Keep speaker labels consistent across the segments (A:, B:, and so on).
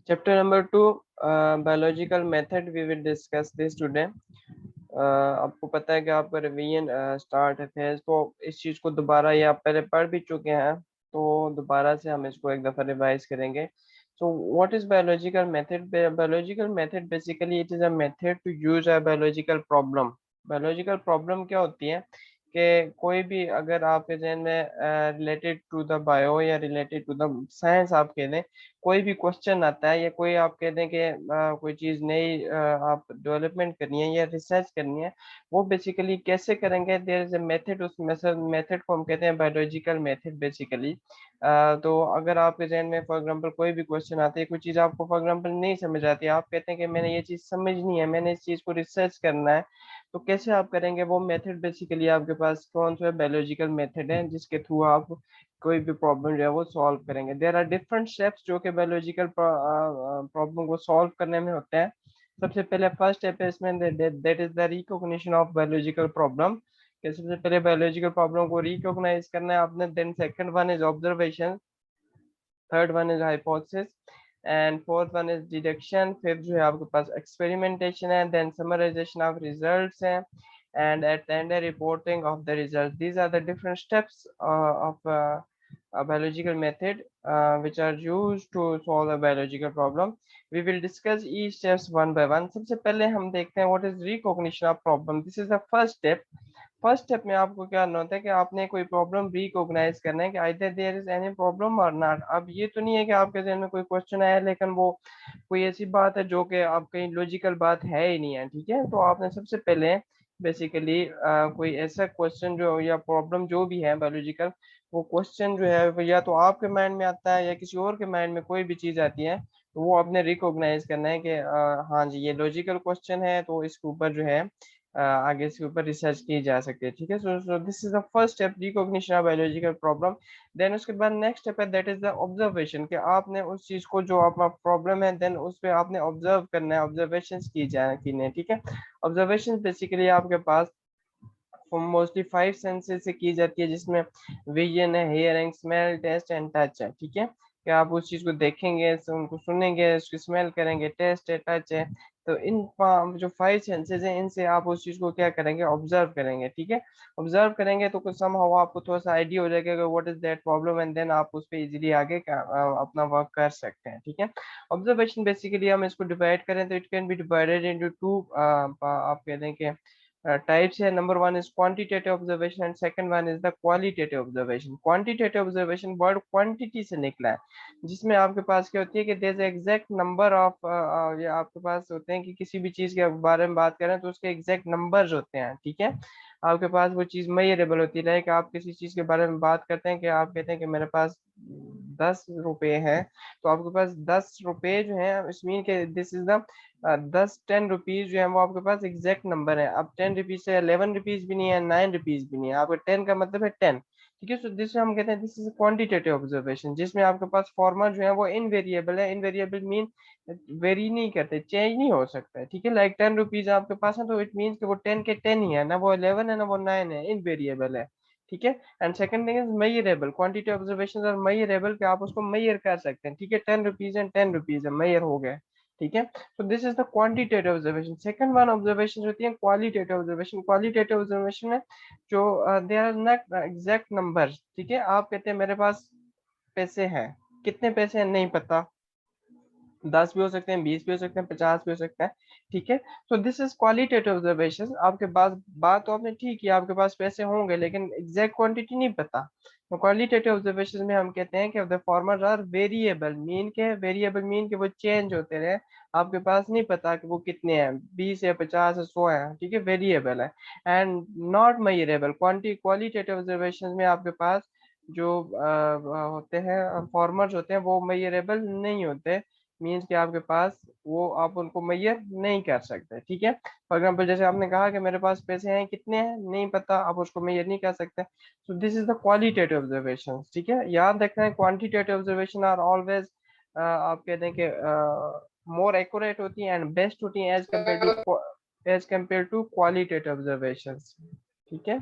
A: Chapter number 2, biological method. We will discuss this today. आपको पता है कि आपका रिवीजन स्टार्ट है फेज, तो इस चीज़ को दोबारा ये आप पहले पढ़ भी चुके हैं, तो दोबारा से हम इसको एक दफ़ा रिवाइज करेंगे. So what is biological method? Biological method basically it is a method to use a biological problem. Biological problem क्या होती है कि कोई भी अगर आपके जहन में रिलेटेड टू द बायो या रिलेटेड टू द साइंस आप कह दें, कोई भी क्वेश्चन आता है या कोई आप कह दें कि कोई चीज़ नई आप डेवलपमेंट करनी है या रिसर्च करनी है, वो बेसिकली कैसे करेंगे. देयर इज अ मेथड, उस मेथड को हम कहते हैं बायोलॉजिकल मेथड बेसिकली. तो अगर आपके जहन में फॉर एग्जांपल कोई भी क्वेश्चन आता है, कोई चीज़ आपको फॉर एग्जांपल नहीं समझ आती है, आप कहते हैं कि मैंने ये चीज़ समझनी है, मैंने इस चीज़ को रिसर्च करना है, तो कैसे आप करेंगे. वो मेथड बेसिकली आपके पास कौन सा बायोलॉजिकल मेथड है जिसके थ्रू आप कोई भी प्रॉब्लम जो है वो सॉल्व करेंगे. देयर आर डिफरेंट स्टेप्स जो कि बायोलॉजिकल प्रॉब्लम को सॉल्व करने में होते हैं. सबसे पहले फर्स्ट स्टेप है इसमें, that is the recognition of biological problem, कि सबसे पहले बायोलॉजिकल प्रॉब्लम को रिकॉग्नाइज करना है आपने. Then second one is observation, third one is hypothesis, and fourth one is deduction, fifth जो है आपके पास एक्सपेरिमेंटेशन है, देन समराइजेशन ऑफ रिजल्ट्स है, and at the end reporting of the results. These are the different steps of a biological method which are used to solve a biological problem. We will discuss each steps one by one. सबसे पहले हम देखते हैं what is recognition of problem. This is the first step. First step में आपको क्या करना होता है कि आपने कोई प्रॉब्लम रिकॉग्नाइज करना है कि either there is any problem और नॉट. अब ये तो नहीं है कि आपके जहन में कोई क्वेश्चन आया लेकिन वो कोई ऐसी बात है जो कि आप कहीं लॉजिकल बात है ही नहीं है. ठीक है, तो आपने सबसे पहले बेसिकली कोई ऐसा क्वेश्चन जो या प्रॉब्लम जो भी है बायोलॉजिकल, वो क्वेश्चन जो है वो या तो आपके माइंड में आता है या किसी और के माइंड में कोई भी चीज़ आती है, तो वो आपने रिकॉग्नाइज करना है कि हाँ जी ये लॉजिकल क्वेश्चन है, तो इसके ऊपर जो है आगे इसके ऊपर रिसर्च की जा सकती है. ठीक है, so this is the first step, recognition of biological problem. Then उसके बाद नेक्स्ट स्टेप है दैट इज द ऑब्जर्वेशन, कि आपने उस चीज को जो आपका प्रॉब्लम है देन उस पे आपने ऑब्जर्व करना है, ऑब्जर्वेशन की जाए की. ठीक है, ऑब्जर्वेशन बेसिकली आपके पास मोस्टली 5 सेंसेस से की जाती है, जिसमें विजन है, hearing, smell, taste and touch है. ठीक है, कि आप उस चीज को देखेंगे, उनको सुनेंगे, उसकी स्मेल करेंगे, टेस्ट है, टच है. तो इन जो 5 सेंसेस हैं इनसे आप उस चीज को क्या करेंगे, ऑब्जर्व करेंगे. ठीक है, ऑब्जर्व करेंगे तो कुछ समहाउ आपको थोड़ा सा आइडिया हो जाएगा कि what is that problem, and then आप उस पर इजीली आगे अपना वर्क कर सकते हैं. ठीक है, ऑब्जर्वेशन बेसिकली हम इसको डिवाइड करें तो it can be divided into two, आप कह दें कि टाइप्स है. Number one is quantitative observation and second one is the qualitative observation. Quantitative observation word quantity से निकला है, जिसमें आपके पास क्या होती है कि there is exact number of, ये आपके पास होते हैं कि किसी भी चीज के बारे में बात करें तो उसके एग्जैक्ट नंबर्स होते हैं. ठीक है, आपके पास वो चीज मेजरेबल होती है कि आप किसी चीज के बारे में बात करते हैं कि आप कहते हैं कि मेरे पास 10 रुपए हैं, तो आपके पास 10 रुपए जो है इस मीन के दिस इज द 10 रुपीज जो है वो आपके पास एग्जैक्ट नंबर है. अब 10 रुपीज से 11 रुपीज भी नहीं है, 9 रुपीज भी नहीं है, आपका 10 का मतलब है 10. ठीक है, सो दिस हम कहते हैं दिस इज क्वांटिटेटिव ऑब्जर्वेशन, जिसमें आपके पास फॉर्मर जो है वो इनवेरिएबल है. इनवेरिएबल मीन वेरी नहीं करते, चेंज नहीं हो सकता है. ठीक है, लाइक 10 रुपीज आपके पास है तो इट मीन कि वो 10 के 10 ही है, ना वो 11 है ना वो 9 है, इनवेरिएबल है. ठीक है, and second thing is measurable. Quantity observation और मेजरेबल, कि आप उसको मेजर कर सकते हैं. ठीक है, 10 रुपीज एंड 10 रुपीज है, मेजर हो गए. ठीक है, so this is the quantitative observation. Second one observation होती है qualitative observation. Qualitative observation में जो there are not exact numbers. ठीक है, आप कहते हैं मेरे पास पैसे हैं, कितने पैसे हैं नहीं पता, 10 भी हो सकते हैं, 20 भी हो सकते हैं, 50 भी हो सकते हैं. ठीक है, so this is qualitative observation. आपके पास बात तो आपने ठीक है, आपके पास पैसे होंगे लेकिन एग्जैक्ट क्वांटिटी नहीं पता. तो क्वालिटेटिव ऑब्जर्वेशन में हम कहते हैं कि the formers are variable, mean के वेरिएबल मीन के वो चेंज होते रहे, आपके पास नहीं पता कि वो कितने हैं, 20 है, 50 है, 100 है. ठीक है, वेरिएबल है and not measurable. Qualitative observation में आपके पास जो होते हैं फॉर्मर्स होते हैं वो मेजरेबल नहीं होते, मीन्स कि आपके पास वो आप उनको मेजर नहीं कर सकते. ठीक है, फॉर एग्जाम्पल जैसे आपने कहा कि मेरे पास पैसे हैं, कितने हैं नहीं पता, आप उसको मेजर नहीं कर सकते. सो this is the qualitative observation. ठीक है, याद रखना है क्वांटिटेटिव ऑब्जर्वेशन आर ऑलवेज, आप कहते हैं कि मोर एक्यूरेट होती है एंड बेस्ट होती है as compare to qualitative observation. ठीक है,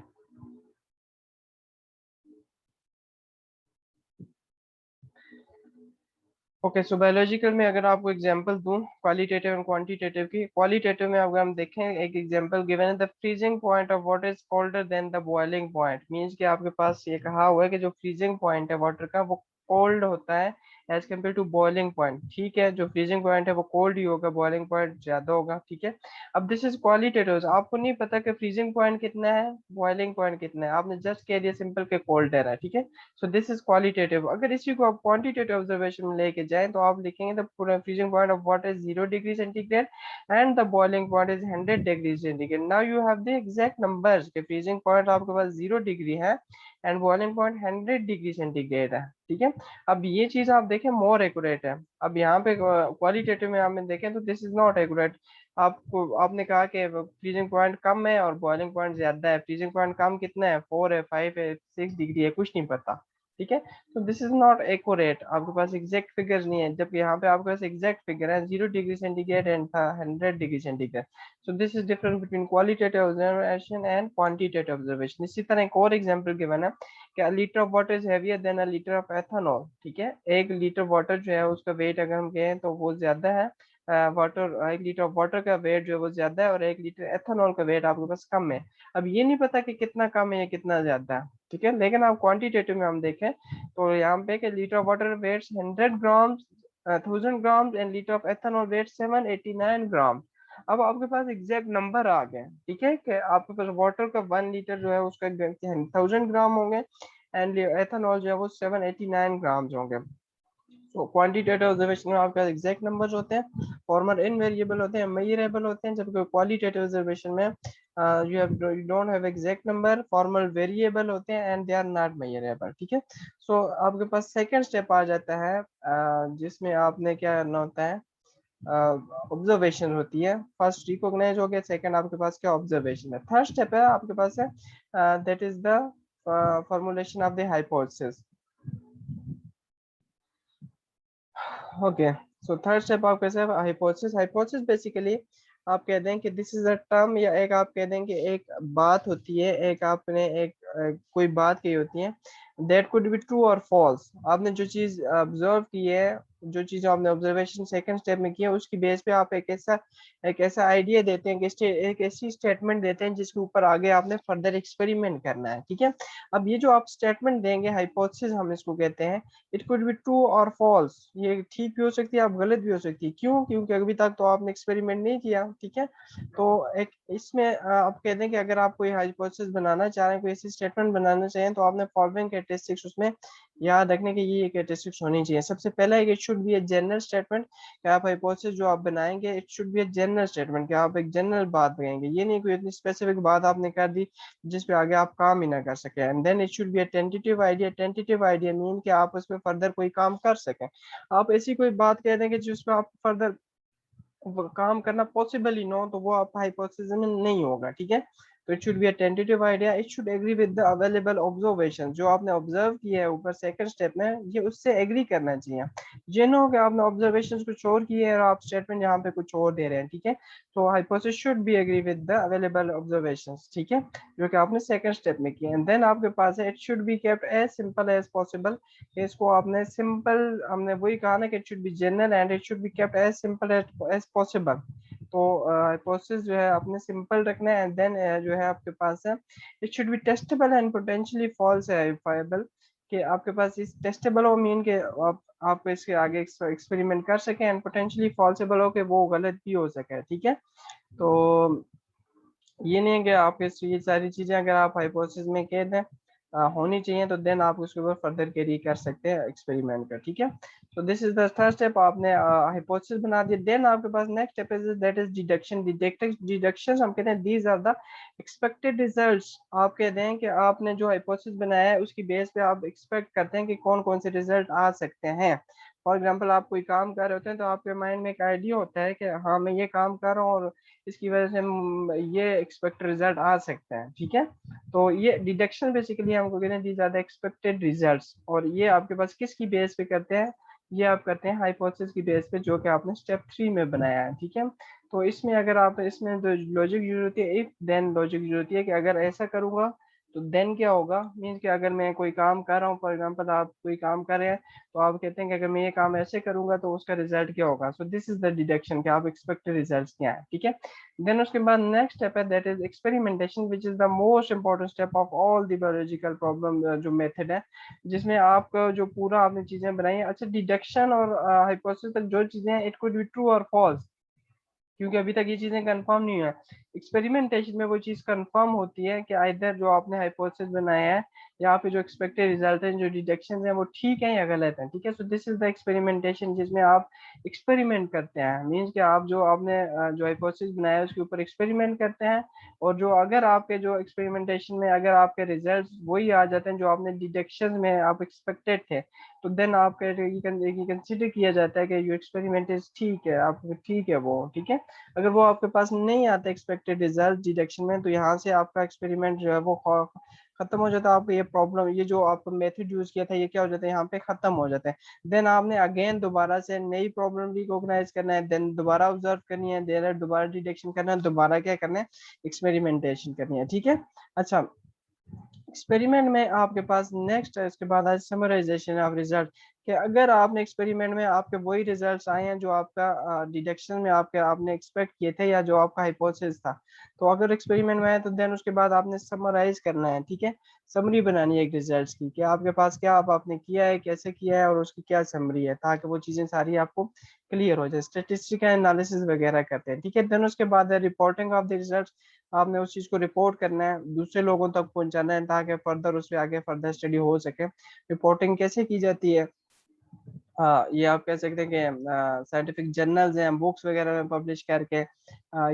A: ओके, सो बायोलॉजिकल में अगर आपको एग्जांपल दूं क्वालिटेटिव एंड क्वांटिटेटिव की, क्वालिटेटिव में अगर हम देखें एक एग्जांपल गिवन है, the freezing point of water is colder than the boiling point, means कि आपके पास ये कहा हुआ है कि जो फ्रीजिंग पॉइंट है वाटर का वो कोल्ड होता है as compare to boiling point. ठीक है, जो फ्रीजिंग पॉइंट है वो कोल्ड ही होगा, बॉइलिंग पॉइंट ज्यादा होगा। ठीक है, अब दिस इज क्वालिटेटिव, आपको नहीं पता कि फ्रीजिंग पॉइंट कितना है, बॉइलिंग पॉइंट कितना है, आपने जस्ट कह दिया सिंपल के कोल्डर है। ठीक है, सो दिस इज क्वालिटेटिव। अगर इसी को आप क्वांटिटेटिव ऑब्जर्वेशन में लेके जाएं तो आप लिखेंगे the freezing point of water is 0 degree centigrade and the boiling point is 100 degree centigrade. Now you have the exact numbers के फ्रीजिंग पॉइंट आपके पास 0 डिग्री है and boiling point 100 degree centigrade है। ठीक है, अब ये चीज आप देखें मोर एक्यूरेट है। अब यहाँ पे क्वालिटेटिव में हमें देखें तो दिस इज नॉट एक्यूरेट। आपको आपने कहा कि फ्रीजिंग पॉइंट कम है और बॉइलिंग पॉइंट ज्यादा है, फ्रीजिंग पॉइंट कम कितना है, 4 है, 5 है, 6 डिग्री है, कुछ नहीं पता। ठीक है, तो दिस इज नॉट एक्यूरेट, आपके पास एग्जैक्ट फिगर नहीं है, जबकि यहाँ पे आपके पास एग्जैक्ट फिगर है 0 degree centigrade and 100 degree centigrade. So this is difference between qualitative observation and quantitative observation. इसी तरह एक और एग्जांपल गिवन है कि अ litre of water is heavier than a litre of ethanol. ठीक है, 1 लीटर वाटर जो है उसका वेट अगर हम कहें तो वो ज्यादा है, वाटर 1 लीटर वाटर का वेट जो है वो ज्यादा है और 1 लीटर एथेनॉल का वेट आपके पास कम है। अब ये नहीं पता कि कितना कम है या कितना ज्यादा है। ठीक है, लेकिन आप क्वांटिटेटिव में हम देखें तो यहाँ पे कि litre water weights 100 gram, 1000 gram and litre of ethanol weight 789 gram. अब आपके पास एग्जैक्ट नंबर आ गए। ठीक है, कि आपके पास वाटर का 1 लीटर जो है उसका 1000 ग्राम होंगे एंड एथेनॉल जो है वो 789 ग्राम होंगे। तो क्वांटिटेटिव ऑब्जर्वेशन में आपके पास एग्जैक्ट नंबर्स होते हैं, फॉर्मल इनवेरिएबल होते हैं, मेजरेबल होते हैं, जबकि क्वालिटेटिव ऑब्जर्वेशन में you don't have exact number, formal variable होते हैं and they are not measurable. ठीक है, सो आपके पास सेकंड स्टेप आ जाता है जिसमें आपने क्या करना होता है, ऑब्जर्वेशन होती है। फर्स्ट रिकॉग्नाइज हो गया, सेकंड आपके पास क्या ऑब्जर्वेशन है, थर्ड स्टेप है आपके पास है that is the formulation of the hypothesis. Okay, so third step आप कैसे, हाइपोथेसिस। हाइपोथेसिस बेसिकली आप कह दें कि दिस इज अ टर्म, या एक आप कह दें कि एक बात होती है, एक आपने एक कोई बात कही होती है, दैट कुड बी ट्रू और फॉल्स। आपने जो चीज ऑब्जर्व की है, जो चीज आपने ऑब्जर्वेशन सेकंड स्टेप में की है, उसकी बेस पे आप एक ऐसा आइडिया देते हैं कि एक ऐसी स्टेटमेंट देते हैं जिसके ऊपर आगे आपने फर्दर एक्सपेरिमेंट करना है। ठीक है, अब ये जो आप स्टेटमेंट देंगे हाइपोथेसिस हम इसको कहते हैं, इट कुड बी ट्रू और फॉल्स, ये ठीक भी हो सकती है आप गलत भी हो सकती है। क्यों? क्योंकि अभी तक तो आपने एक्सपेरिमेंट नहीं किया। ठीक है, तो एक इसमें आप कहते हैं कि अगर आप कोई हाइपोथेसिस बनाना चाह रहे हैं, कोई ऐसी स्टेटमेंट बनाना चाहें, तो आपने फॉलोइंग कैरेक्टरिस्टिक्स उसमें याद रखने की ये कैरेक्टरिस्टिक्स होनी चाहिए। सबसे पहला है कि it should B a general statement, कि आप हाइपोथेसिस जो आप बनाएंगे it should B a general statement, कि आप एक जनरल बात बनाएंगे, ये नहीं कोई इतनी स्पेसिफिक बात आपने कर दी जिस पे आगे आप काम ही ना कर सके। And then it should be a tentative idea, tentative idea mean कि आप उस पर फर्दर कोई काम कर सकें। आप ऐसी कोई बात कह देंगे जिसपे आप फर्दर काम करना पॉसिबल ही ना हो, तो वो आप हाइपोथेसिस में नहीं होगा। ठीक है, तो it should be a tentative idea, it should agree with the available observation, जो आपने ऑब्जर्व किया है ऊपर सेकंड स्टेप में, ये उससे एग्री करना चाहिए। ये ना हो कि आपने ऑब्जर्वेशन कुछ और किए और आप स्टेटमेंट यहाँ पे कुछ और दे रहे हैं। ठीक है, तो hypothesis should be agree with the available observation. ठीक है, जो कि आपने सेकंड स्टेप में किया। एंड देन आपके पास है it should be kept as simple as possible, इसको आपने सिंपल, हमने वही कहा ना कि it should be general and it should be kept as simple as possible. तो हाइपोथेसिस जो है आपने सिंपल रखना है। एंड देन जो है आपके पास है it should be testable and potentially false verifiable, कि आपके पास इस टेस्टेबल हो मीन के आप इसके आगे एक्सपेरिमेंट कर सकें, एंड पोटेंशियली फॉल्सेबल हो के वो गलत भी हो सके। ठीक है, तो ये नहीं है कि आप ये सारी चीजें अगर आप हाइपोथेसिस में कह दें होनी चाहिए, तो देन आप उसके ऊपर फर्दर कैरी कर सकते हैं एक्सपेरिमेंट का। ठीक है, तो this is the third step, आपने हाइपोथेसिस बना दिया। देन आपके पास next step is that is deduction. Deduction हम कहते हैं these are the expected results. आप कहते हैं कि आपने जो हाइपोथेसिस बनाया है उसकी बेस पे आप एक्सपेक्ट करते हैं कि कौन कौन से रिजल्ट आ सकते हैं। फॉर एग्जाम्पल आप कोई काम कर रहे होते हैं तो आपके माइंड में एक आइडिया होता है कि हाँ मैं ये काम कर रहा हूँ और इसकी वजह से ये एक्सपेक्ट रिजल्ट आ सकते हैं। ठीक है, तो ये डिडक्शन बेसिकली हमको कहते हैं these are the expected results, और ये आपके पास किसकी बेस पे करते हैं, ये आप करते हैं हाइपोथेसिस की बेस पे, जो कि आपने स्टेप 3 में बनाया है। ठीक है, तो इसमें अगर आप इसमें तो लॉजिक यूज होती है, इफ देन लॉजिक यूज होती है कि अगर ऐसा करूंगा तो देन क्या होगा, मीन्स कि अगर मैं कोई काम कर रहा हूँ, फॉर एग्जाम्पल आप कोई काम कर रहे हैं, तो आप कहते हैं कि अगर मैं ये काम ऐसे करूंगा तो उसका रिजल्ट क्या होगा। सो दिस इज द डिडक्शन कि आप एक्सपेक्टेड रिजल्ट क्या है, ठीक है। देन उसके बाद नेक्स्ट स्टेप है that is experimentation, which is the most important step of all the biological problem जो मेथड है, जिसमें आपका जो पूरा आपने चीजें बनाई है। अच्छा, डिडक्शन और हाइपोथेसिस तक जो चीजें हैं, इट कुड बी ट्रू और फॉल्स, क्योंकि अभी तक ये चीजें कंफर्म नहीं हुआ है। एक्सपेरिमेंटेशन में वो चीज कंफर्म होती है कि आइदर जो आपने हाइपोथेसिस बनाया है या फिर जो एक्सपेक्टेड रिजल्ट है, जो डिडक्शन है, वो ठीक है या गलत है, ठीक है। So this is the experimentation, जिसमें आप एक्सपेरिमेंट करते हैं, मीन्स कि आप जो आपने जो हाइपोथेसिस बनाया है उसके ऊपर एक्सपेरिमेंट करते हैं, और जो अगर आपके जो एक्सपेरिमेंटेशन में अगर आपके रिजल्ट वही आ जाते हैं जो आपने डिडक्शन में आप एक्सपेक्टेड थे, तो देन आपका ये कंसिडर किया जाता है कि जो एक्सपेरिमेंट इज ठीक है, आप ठीक है वो, ठीक है। अगर वो आपके पास नहीं आता एक्सपेक्टेड रिजल्ट डिडक्शन में, तो यहाँ से आपका एक्सपेरिमेंट जो है वो खत्म हो जाता है। आपको ये प्रॉब्लम, ये जो आपको मेथड यूज किया था, ये क्या हो जाता है, यहाँ पे खत्म हो जाता है। देन आपने अगेन दोबारा से नई प्रॉब्लम रिकॉग्नाइज करना है, देन दोबारा ऑब्जर्व करनी है, देन दोबारा डिटेक्शन करना है, दोबारा क्या करना है, एक्सपेरिमेंटेशन करनी है, ठीक है। अच्छा, एक्सपेरिमेंट में आपके पास नेक्स्ट है, इसके बाद आज समराइजेशन ऑफ रिजल्ट, कि अगर आपने एक्सपेरिमेंट में आपके वही रिजल्ट्स आए हैं जो आपका डिडक्शन में आपके आपने एक्सपेक्ट किए थे, या जो आपका हाइपोथेसिस था, तो अगर एक्सपेरिमेंट में आए तो देन उसके बाद आपने समराइज करना है, ठीक है। समरी बनानी है एक रिजल्ट्स की, कि आपके पास क्या आपने किया है, कैसे किया है, और उसकी क्या समरी है, ताकि वो चीजें सारी आपको क्लियर हो जाए। स्टेटिस्टिकल एनालिसिस वगैरह करते हैं, ठीक है। देन उसके बाद है रिपोर्टिंग ऑफ द रिजल्ट, आपने उस चीज को रिपोर्ट करना है, दूसरे लोगों तक पहुंचाना है, ताकि फर्दर उससे आगे फर्दर स्टडी हो सके। रिपोर्टिंग कैसे की जाती है, हाँ, ये आप कह सकते हैं कि साइंटिफिक जर्नल्स हैं, बुक्स वगैरह में पब्लिश करके,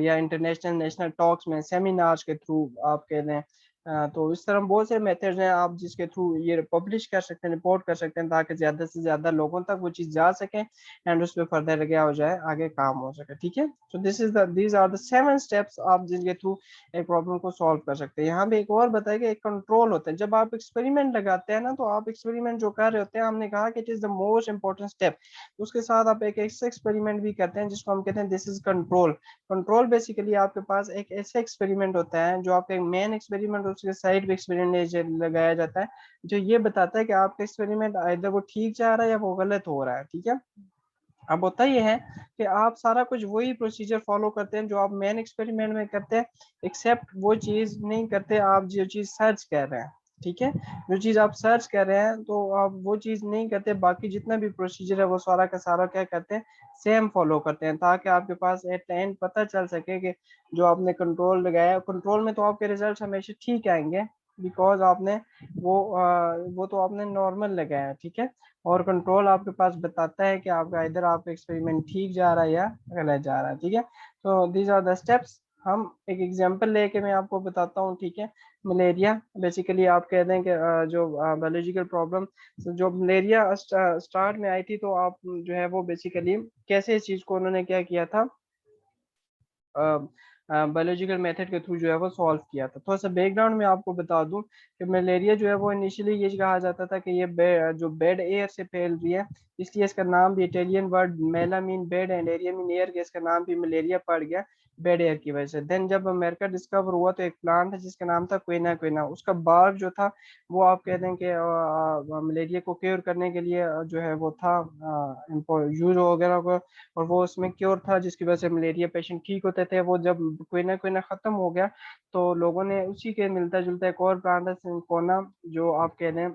A: या इंटरनेशनल नेशनल टॉक्स में, सेमिनार्स के थ्रू आप कह दें। तो इस तरह बहुत से मेथड्स हैं आप जिसके थ्रू ये पब्लिश कर सकते हैं, रिपोर्ट कर सकते हैं, ताकि ज्यादा से ज्यादा लोगों तक वो चीज जा सके, एंड उस पर फर्दर क्या हो जाए, आगे काम हो सके, ठीक है। तो दीज आर द 7 स्टेप्स आप जिनके थ्रू एक प्रॉब्लम को सॉल्व कर सकते हैं। यहाँ पे एक और बताया कि एक कंट्रोल होता है, जब आप एक्सपेरिमेंट लगाते हैं ना, तो आप एक्सपेरिमेंट जो कर रहे होते हैं, हमने कहा कि it is the most important step, उसके साथ आप एक ऐसे एक्सपेरिमेंट भी करते हैं जिसको हम कहते हैं this is control. Control basically आपके पास एक ऐसा एक्सपेरिमेंट होता है जो आपका एक मेन एक्सपेरिमेंट, उसके साइड पे एक्सपेरिमेंट लगाया जाता है, जो ये बताता है कि आपका एक्सपेरिमेंट आइदर वो ठीक जा रहा है या वो गलत हो रहा है, ठीक है। अब होता ये है कि आप सारा कुछ वही प्रोसीजर फॉलो करते हैं जो आप मेन एक्सपेरिमेंट में करते हैं, एक्सेप्ट वो चीज नहीं करते आप जो चीज सर्च कर रहे हैं, ठीक है। जो चीज आप सर्च कर रहे हैं तो आप वो चीज नहीं करते, बाकी जितना भी प्रोसीजर है वो सारा का सारा क्या करते हैं, सेम फॉलो करते हैं, ताकि आपके पास एट द एंड पता चल सके कि जो आपने कंट्रोल लगाया, कंट्रोल में तो आपके रिजल्ट हमेशा ठीक आएंगे, बिकॉज आपने वो तो आपने नॉर्मल लगाया है, ठीक है। और कंट्रोल आपके पास बताता है कि आपका इधर आपका एक्सपेरिमेंट ठीक जा रहा है या गलत जा रहा है, ठीक है। तो दीज आर द स्टेप्स। हम एक एग्जांपल लेके मैं आपको बताता हूँ, ठीक है। मलेरिया, बेसिकली आप कह दें कि जो बायोलॉजिकल प्रॉब्लम, जो मलेरिया स्टार्ट में आई थी, तो आप जो है वो बेसिकली कैसे इस चीज को उन्होंने क्या किया था, बायोलॉजिकल मेथड के थ्रू जो है वो सॉल्व किया था। थोड़ा सा बैकग्राउंड में आपको बता दूं कि मलेरिया जो है वो इनिशियली ये कहा जाता था कि ये जो बेड एयर से फैल रही है, इसलिए इसका नाम भी Italian word Mela mean bed and area mean air के, इसका नाम भी मलेरिया पड़ गया बेड एयर की वजह से। देन जब अमेरिका डिस्कवर हुआ, तो एक प्लांट है जिसका नाम था क्विना क्विना, उसका बाग जो था वो आप कह दें कि मलेरिया को क्योर करने के लिए जो है वो था यूज वगैरह को, और वो उसमें क्योर था जिसकी वजह से मलेरिया पेशेंट ठीक होते थे। वो जब कोई ना खत्म हो गया, तो लोगों ने उसी के मिलता जुलता एक और प्लांट है सिंकोना, जो आप कह दें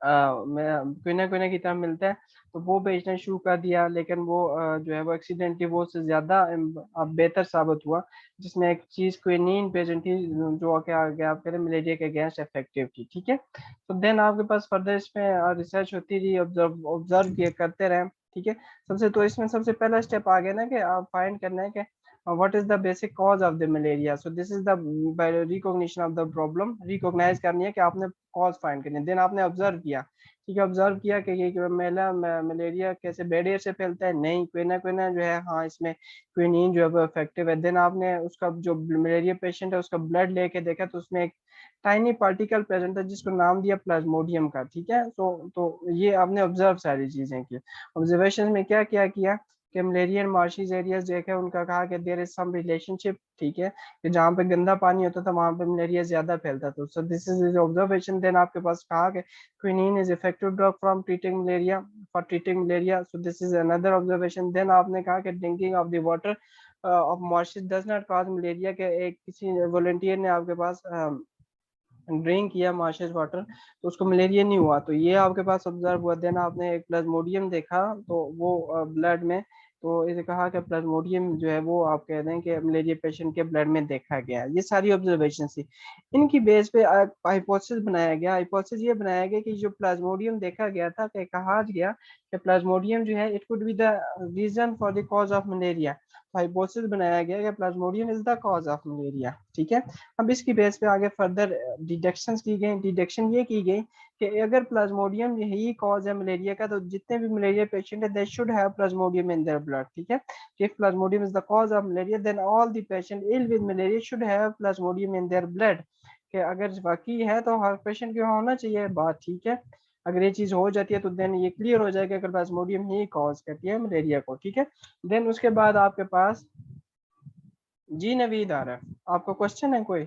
A: कोई ना की तरह मिलता है, तो वो बेचना शुरू कर दिया। लेकिन वो जो है वो एक्सीडेंटली वो से ज्यादा अब बेहतर साबित हुआ, जिसमें एक चीज क्विनीन प्रेजेंट थी, जो क्या आगे आप कह रहे हैं मलेरिया के अगेंस्ट इफेक्टिव थी, ठीक है। तो देन आपके पास फर्दर इसमें रिसर्च होती रही, ऑब्जर्व ऑब्जर्व किए करते रहे, ठीक है। इसमें सबसे पहला स्टेप आ गया ना कि आप फाइंड करना है कि what is the basic cause of the malaria, so this is the by recognition of the problem, recognize करनी है कि आपने कॉज फाइंड करनी है। देन आपने ऑब्जर्व किया, ठीक है, ऑब्जर्व किया कि ये मलेरिया कैसे बेड एयर से फैलता है, नहीं कोई ना जो है, हाँ इसमें क्विनीन जो है वो इफेक्टिव है। देन आपने उसका जो मलेरिया पेशेंट है उसका ब्लड लेके देखा, तो उसमें एक टाइनी पार्टिकल प्रेजेंट था जिसको नाम दिया प्लाज्मोडियम का, ठीक है। तो ये आपने ऑब्जर्व सारी चीजें की। ऑब्जर्वेशन में क्या क्या किया कि मलेरियन मार्शिस एरियाज देखे, उनका कहा कि देयर इज सम रिलेशनशिप, ठीक है, कि जहाँ पे गंदा पानी होता था वहां पे मलेरिया ज्यादा फैलता था। So this is observation. Then आपके पास कहा कि quinine is effective drug from treating malaria, for treating malaria. So this is another observation. Then आपने कहा कि drinking of the water of marshes does not cause malaria, के एक किसी वॉलंटियर ने आपके पास ड्रिंक किया मार्शेस वाटर तो उसको मलेरिया नहीं हुआ, तो ये आपके पास ऑब्जर्व हुआ। देन आपने एक प्लाज्मोडियम देखा तो वो ब्लड में, तो इसे कहा कि प्लाज्मोडियम जो है वो आप कह रहे हैं कि मलेरिया पेशेंट के ब्लड में देखा गया। ये सारी ऑब्जर्वेशन थी, इनकी बेस पे हाइपोथेसिस बनाया गया। हाइपोथेसिस ये बनाया गया कि जो प्लाज्मोडियम देखा गया था, कि कहा गया कि प्लाज्मोडियम जो है it could be the reason for the cause of malaria. Hypothesis बनाया गया कि Plasmodium is the cause of malaria, ठीक है। अब इसकी बेस पे आगे फर्दर डिडक्शंस की गई। डिडक्शन ये की गई कि अगर प्लाज्मोडियम यही कॉज है मलेरिया का, तो जितने भी मलेरिया पेशेंट है they should have Plasmodium in their blood, ठीक है। If Plasmodium is the cause of malaria then all the patient ill with malaria should have Plasmodium in their blood, कि अगर वाकई है तो हर पेशेंट के होना चाहिए बात, ठीक है। अगर ये चीज हो जाती है तो देन ये क्लियर हो जाएगा कि प्लाज्मोडियम ही कॉज करती है मलेरिया को, ठीक है। देन उसके बाद आपके पास जी नवीद आ रहा है, आपका क्वेश्चन है कोई?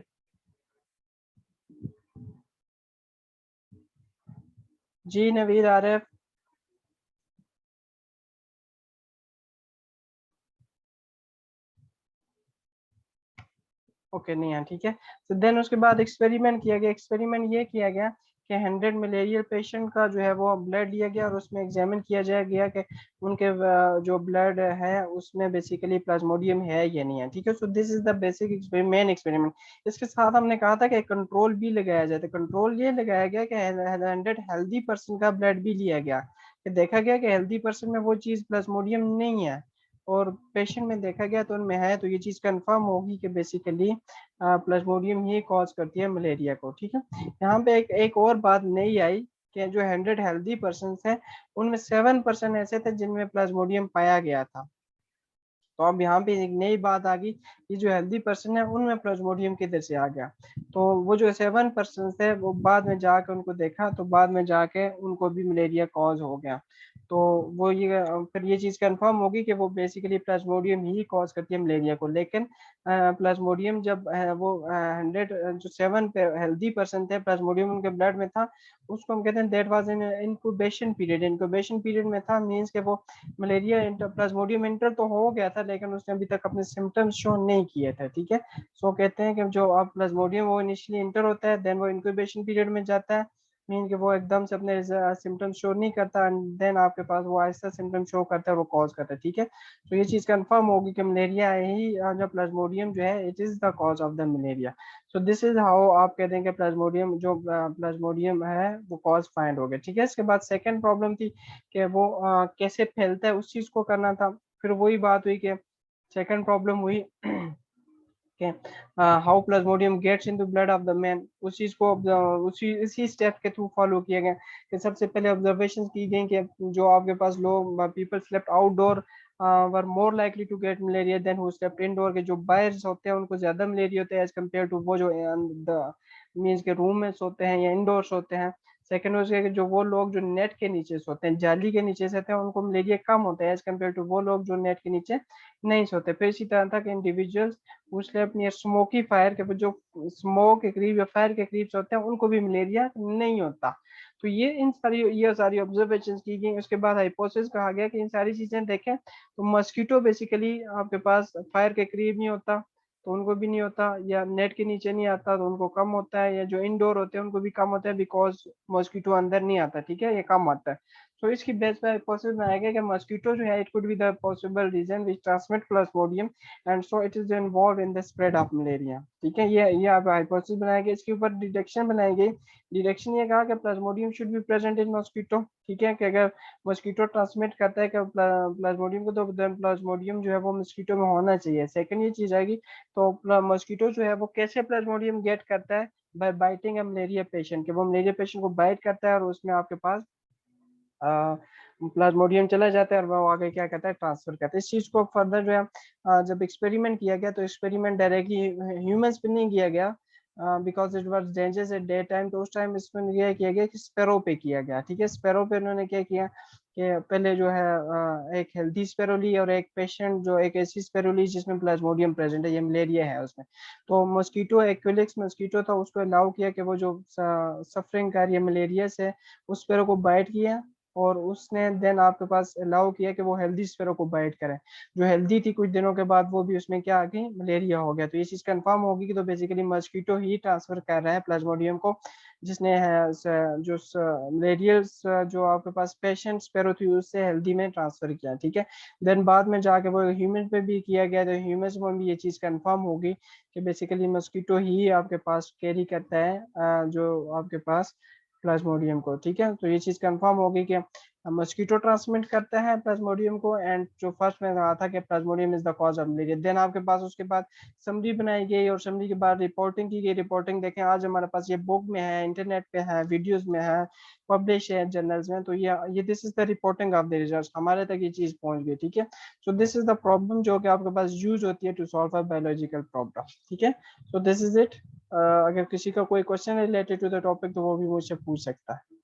A: जी नवीद आ रहा है। ओके नहीं है, ठीक है। तो देन उसके बाद एक्सपेरिमेंट किया गया। एक्सपेरिमेंट ये किया गया कि 100 मलेरियल पेशेंट का जो है वो ब्लड लिया गया और उसमें एग्जामिन किया जाया गया कि उनके जो ब्लड है उसमें बेसिकली प्लाज्मोडियम है या नहीं है, ठीक है। So this is the basic main experiment. इसके साथ हमने कहा था कि कंट्रोल भी लगाया जाए, तो कंट्रोल ये लगाया गया कि 100 हेल्दी पर्सन का ब्लड भी लिया गया, कि देखा गया कि हेल्दी पर्सन में वो चीज प्लाज्मोडियम नहीं है और पेशेंट में देखा गया तो उनमें है, तो ये चीज कंफर्म होगी कि बेसिकली प्लाज्मोडियम ही कॉज करती है मलेरिया को, ठीक है। यहाँ पे एक और बात नई आई कि जो 100 हेल्दी पर्सन है उनमें 7% ऐसे थे जिनमें प्लाज्मोडियम पाया गया था। तो अब यहाँ पे एक नई बात आ गई कि जो हेल्दी पर्सन है उनमें प्लाज्मोडियम किधर से आ गया। तो वो जो 7% थे वो बाद में जाके उनको देखा तो बाद में जाके उनको भी मलेरिया कॉज हो गया। तो वो ये फिर ये चीज कंफर्म होगी कि वो बेसिकली प्लाज्मोडियम ही कॉज करती है मलेरिया को। लेकिन प्लाज्मोडियम जब वो 100 जो 7 हेल्दी पर्सन थे प्लाज्मोडियम उनके ब्लड में था, उसको हम कहते हैं that was in incubation period. Incubation period में था मींस के वो मलेरिया प्लाज्मोडियम इंटर तो हो गया था लेकिन उसने अभी तक अपने सिम्टम्स शो नहीं किए थे, ठीक है। सो कहते हैं कि जो अब प्लाज्मोडियम वो इनिशियली इंटर होता है, देन वो इंक्यूबेशन पीरियड में जाता है, मीन कि वो एकदम से अपने सिम्टम्स शो नहीं करता एंड देन आपके पास वो आहिस्ता सिम्टम शो करता है और वो कॉज करता है, ठीक है। तो ये चीज कंफर्म होगी कि मलेरिया ही जो प्लाज्मोडियम जो है it is the cause of the malaria. So this is how आप कहते हैं कि प्लाज्मोडियम जो प्लाज्मोडियम है वो कॉज फाइंड हो गया, ठीक है। इसके बाद सेकेंड प्रॉब्लम थी कि वो कैसे फैलता है, उस चीज को करना था। फिर वही बात हुई कि सेकंड प्रॉब्लम हुई कि how Plasmodium gets into blood of the man, उस चीज को उसी इसी स्टेप के थ्रू फॉलो किया गया कि सबसे पहले ऑब्जर्वेशन की गई कि जो आपके पास लोग people slept outdoor were more likely to get malaria than who slept indoor, के जो बाहर होते हैं उनको ज्यादा मलेरिया होता है एज कम्पेयर टू वो जो मीन्स के रूम में सोते हैं या इंडोर्स होते हैं। सेकंड उसके कि जो वो लोग जो नेट के नीचे सोते हैं, जाली के नीचे सोते हैं, उनको मलेरिया कम होता है एज कम्पेयर टू वो लोग जो नेट के नीचे नहीं सोते। फिर इसी तरह था कि individuals who slept near smoky fire, के जो स्मोक के करीब या फायर के करीब सोते हैं उनको भी मलेरिया नहीं होता। तो ये सारी ऑब्जर्वेशन की गई। उसके बाद हाइपोथेसिस कहा गया कि इन सारी चीजें देखें तो मस्कीटो बेसिकली आपके पास फायर के करीब नहीं होता तो उनको भी नहीं होता, या नेट के नीचे नहीं आता तो उनको कम होता है, या जो इंडोर होते हैं उनको भी कम होता है बिकॉज मॉस्किटो अंदर नहीं आता, ठीक है, ये कम आता है। तो इसकी बेस पर पॉसिबल बनाया गया कि मॉस्किटो जो है it could be the possible reason which transmit Plasmodium and so it is involve in the spread of malaria, ठीक है। ये आप हाइपोथेसिस बनाया गया। इसके ऊपर डिडक्शन बनाई गई। डिडक्शन ये कहा कि Plasmodium should be present in mosquito, ठीक है, कि अगर मॉस्किटो ट्रांसमिट करता है कि प्लाज्मोडियम को तो प्लाज्मोडियम जो है वो मॉस्किटो में होना चाहिए। सेकंड ये चीज आएगी तो मॉस्किटो जो है वो कैसे प्लाज्मोडियम गेट करता है, बाय बाइटिंग अ मलेरिया पेशेंट, के वो मलेरिया पेशेंट को बाइट करता है और उसमें आपके पास प्लाज्मोडियम चला जाता है और वो आगे क्या कहता है ट्रांसफर करता है। इस चीज को फर्दर जो है जब एक्सपेरिमेंट किया गया तो एक्सपेरिमेंट डायरेक्टली ह्यूमंस पे नहीं किया गया because it was dangerous at day time, तो उस टाइम इसमें यह किया गया कि स्पैरो पे किया गया, ठीक है। स्पैरो पे उन्होंने क्या किया
B: कि पहले जो है एक हेल्दी स्पेरो ली और एक पेशेंट जो एक ऐसी स्पेरो ली जिसमें प्लाज्मोडियम प्रेजेंट है, ये मलेरिया है उसमें। तो मस्कीटो एक्विलिक्स मस्कीटो था, उसको अलाउ किया कि वो जो सफरिंग कर रही है मलेरिया से उस स्पेरो को बाइट किया, और उसने देन आपके पास अलाउ किया कि वो हेल्दी स्पेरो को बाइट करे। जो हेल्दी थी कुछ दिनों के बाद वो भी उसमें क्या आ गई, मलेरिया हो गया। तो ये चीज कंफर्म होगी कि तो बेसिकली मस्कीटो ही ट्रांसफर कर रहा है प्लाज्मोडियम को, जिसने है जो मलेरियल जो आपके पास पेशेंट स्पेरो थी उससे हेल्दी में ट्रांसफर किया, ठीक है। देन बाद में जाके वो ह्यूमन पे भी किया गया, तो ह्यूमन्स में भी ये चीज कंफर्म होगी कि बेसिकली मस्कीटो ही आपके पास कैरी करता है जो आपके पास प्लाज्मोडियम को, ठीक है। तो ये चीज कंफर्म होगी कि मस्कीटो ट्रांसमिट करता है प्लाज्मोडियम को, एंड जो फर्स्ट में कहा था कि Plasmodium is the cause of malaria. Then आपके पास उसके बाद समरी बनाई गई, और समरी के बाद रिपोर्टिंग की गई। रिपोर्टिंग देखें आज हमारे पास ये बुक में है, इंटरनेट पे है, वीडियोस में है, पब्लिश है जर्नल्स में। तो ये this is the reporting of the results, हमारे तक ये चीज पहुंच गई, ठीक है। So this is the problem जो कि आपके पास यूज होती है to solve a biological problem, ठीक है। So this is it. अगर किसी का कोई question related to the topic तो वो भी मुझसे पूछ सकता है।